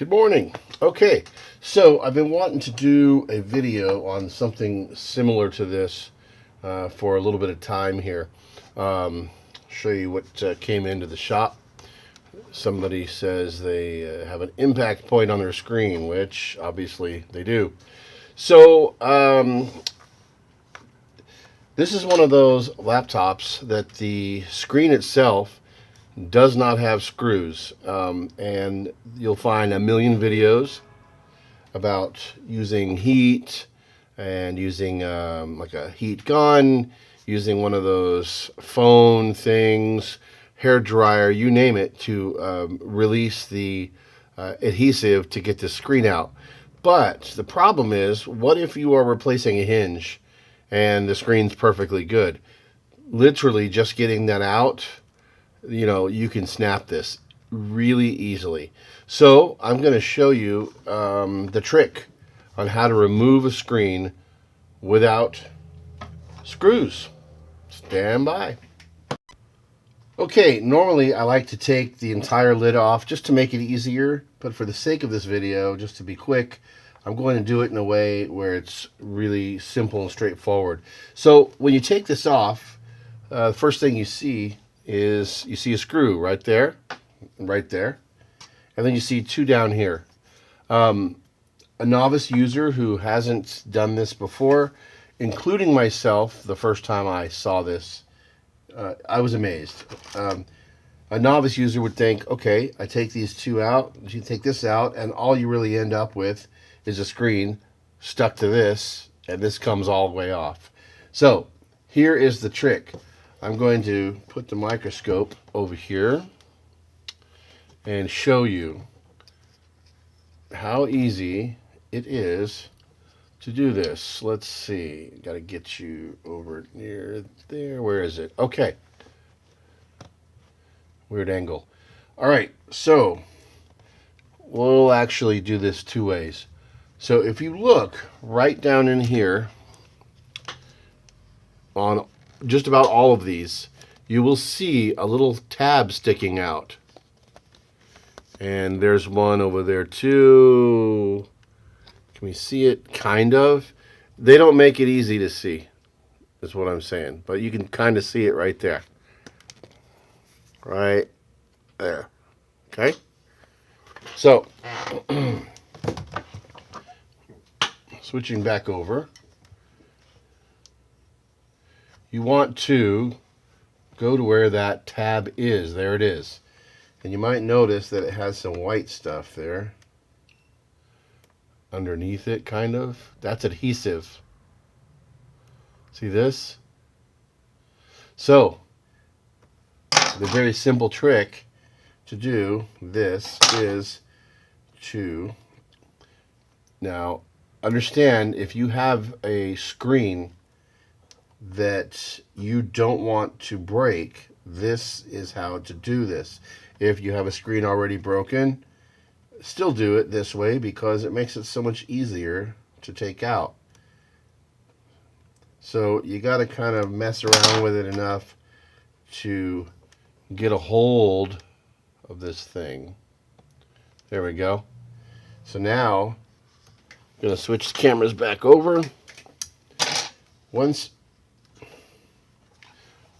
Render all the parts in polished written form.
Good morning. Okay, so I've been wanting to do a video on something similar to this for a little bit of time here. Show you what came into the shop. Somebody says they have an impact point on their screen, which obviously they do. So this is one of those laptops that the screen itself does not have screws, and you'll find a million videos about using heat and using like a heat gun, using one of those phone things, hair dryer, you name it, to release the adhesive to get the screen out. But the problem is, what if you are replacing a hinge and the screen's perfectly good? Literally just getting that out, you can snap this really easily. So I'm going to show you the trick on how to remove a screen without screws. Stand by. Okay, normally I like to take the entire lid off just to make it easier, but for the sake of this video, just to be quick, I'm going to do it in a way where it's really simple and straightforward. So when you take this off, the first thing you see is you see a screw right there, and then you see two down here. A novice user who hasn't done this before, including myself, the first time I saw this, I was amazed. A novice user would think, okay, I take these two out, you take this out, and all you really end up with is a screen stuck to this, and this comes all the way off. So here is the trick. I'm going to put the microscope over here and show you how easy it is to do this. Let's see. Got to get you over near there. Where is it? Okay. Weird angle. All right. So we'll actually do this two ways. So if you look right down in here on just about all of these, you will see a little tab sticking out. And there's one over there too. Can we see it? Kind of. They don't make it easy to see, is what I'm saying. But you can kind of see it right there. Right there. Okay? So, switching back over. You want to go to where that tab is. There it is. And you might notice that it has some white stuff there underneath it, kind of. That's adhesive. See this? So, the very simple trick to do this is to, now, understand if you have a screen that you don't want to break, this is how to do this. If you have a screen already broken, still do it this way because it makes it so much easier to take out. So you got to kind of mess around with it enough to get a hold of this thing. There we go. So now I'm going to switch the cameras back over.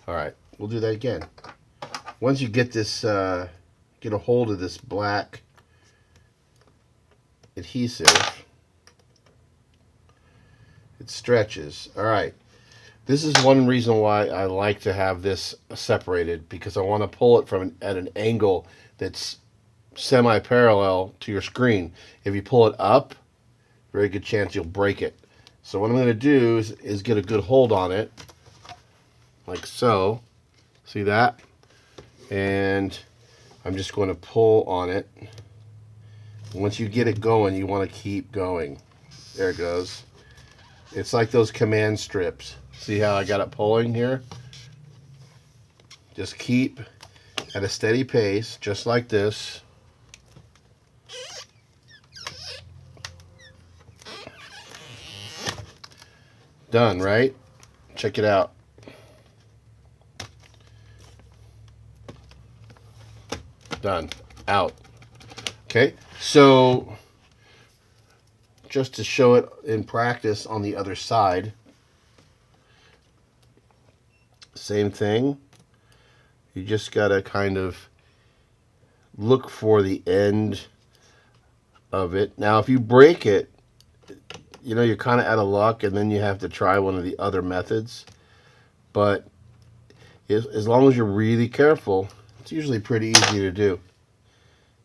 All right, we'll do that again. Once you get this, get a hold of this black adhesive, it stretches. All right, this is one reason why I like to have this separated, because I want to pull it from at an angle that's semi-parallel to your screen. If you pull it up, very good chance you'll break it. So what I'm going to do is get a good hold on it, like so. See that? And I'm just going to pull on it. Once you get it going, you want to keep going. There it goes. It's like those command strips. See how I got it pulling here? Just keep at a steady pace, just like this. Done, right? Check it out. Done. Out. Okay, So just to show it in practice on the other side, same thing. You just gotta kind of look for the end of it. Now if you break it, you know, you're kind of out of luck, and then you have to try one of the other methods. But as long as you're really careful, it's usually pretty easy to do.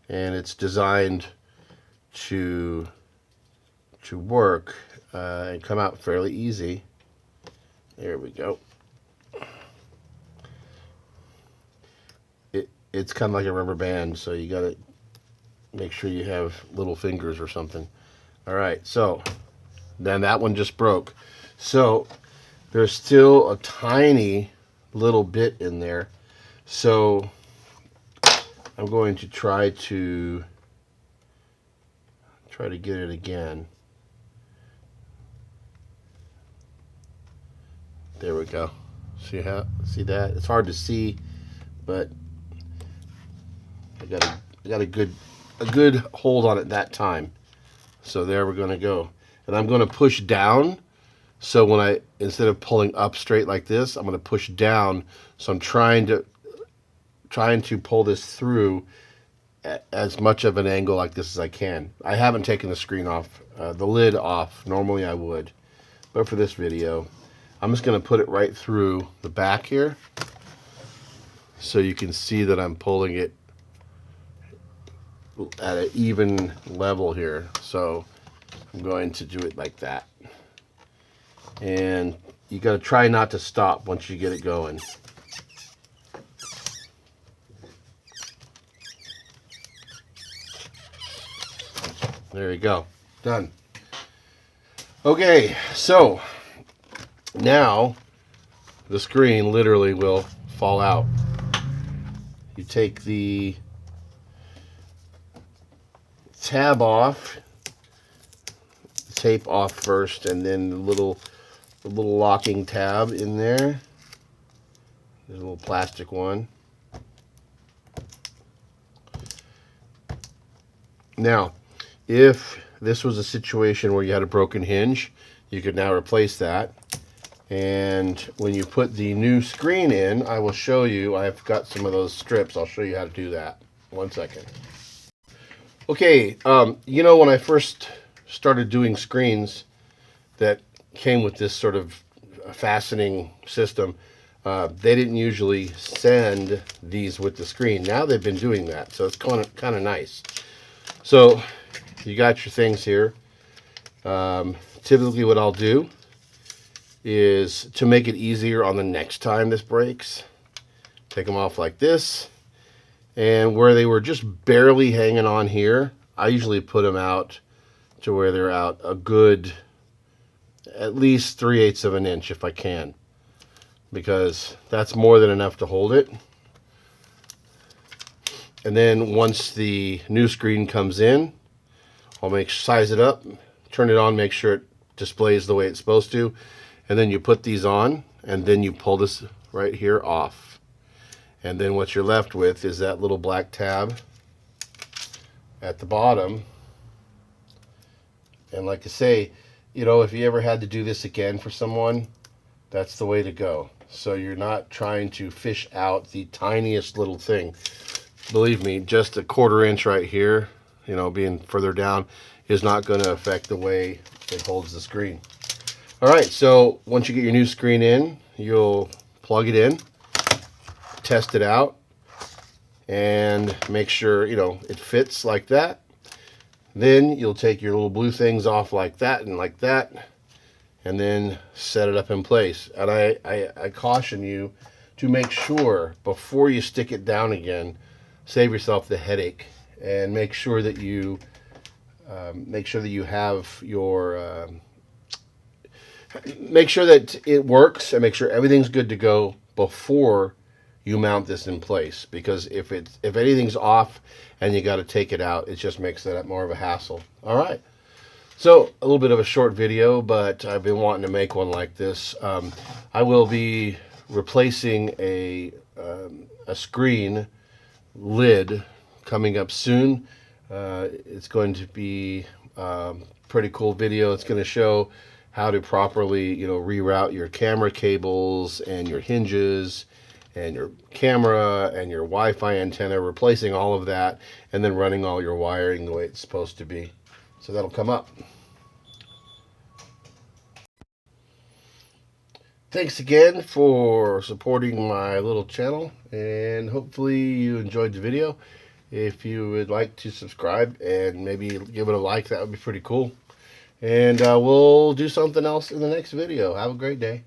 And it's designed to work and come out fairly easy. There we go. It's kind of like a rubber band, so you gotta make sure you have little fingers or something. All right, so then that one just broke. So there's still a tiny little bit in there. So I'm going to try to get it again. There we go. See that? It's hard to see, but I got a good hold on it that time. So there we're going to go. And I'm going to push down. So when instead of pulling up straight like this, I'm going to push down. So I'm trying to pull this through at as much of an angle like this as I can. I haven't taken the screen off, the lid off. Normally I would, but for this video, I'm just going to put it right through the back here, so you can see that I'm pulling it at an even level here. So I'm going to do it like that. And you got to try not to stop once you get it going. There you go. Done. Okay, so now the screen literally will fall out. You take the tab off, tape off first, and then the little locking tab in there. There's a little plastic one. Now, if this was a situation where you had a broken hinge, you could now replace that. And when you put the new screen in, I will show you. I've got some of those strips. I'll show you how to do that. 1 second. Okay, you know, when I first started doing screens that came with this sort of fastening system, they didn't usually send these with the screen. Now they've been doing that, so it's kind of nice. So you got your things here. Typically what I'll do is, to make it easier on the next time this breaks, take them off like this. And where they were just barely hanging on here, I usually put them out to where they're out a good, at least 3/8 of an inch if I can, because that's more than enough to hold it. And then once the new screen comes in, I'll size it up, turn it on, make sure it displays the way it's supposed to. And then you put these on, and then you pull this right here off. And then what you're left with is that little black tab at the bottom. And like I say, you know, if you ever had to do this again for someone, that's the way to go. So you're not trying to fish out the tiniest little thing. Believe me, just a 1/4 inch right here, you know, being further down, is not going to affect the way it holds the screen. All right, so once you get your new screen in, you'll plug it in, test it out, and make sure, you know, it fits like that. Then you'll take your little blue things off like that and like that, and then set it up in place. And I caution you to make sure, before you stick it down again, save yourself the headache, and make sure that you have your make sure that it works, and make sure everything's good to go before you mount this in place. Because if anything's off and you got to take it out, it just makes that more of a hassle. All right, so a little bit of a short video, but I've been wanting to make one like this. I will be replacing a screen lid coming up soon. It's going to be pretty cool video. It's going to show how to properly, reroute your camera cables and your hinges and your camera and your Wi-Fi antenna, replacing all of that, and then running all your wiring the way it's supposed to be. So that'll come up. Thanks again for supporting my little channel, and hopefully you enjoyed the video. If you would like to subscribe and maybe give it a like, that would be pretty cool. And we'll do something else in the next video. Have a great day.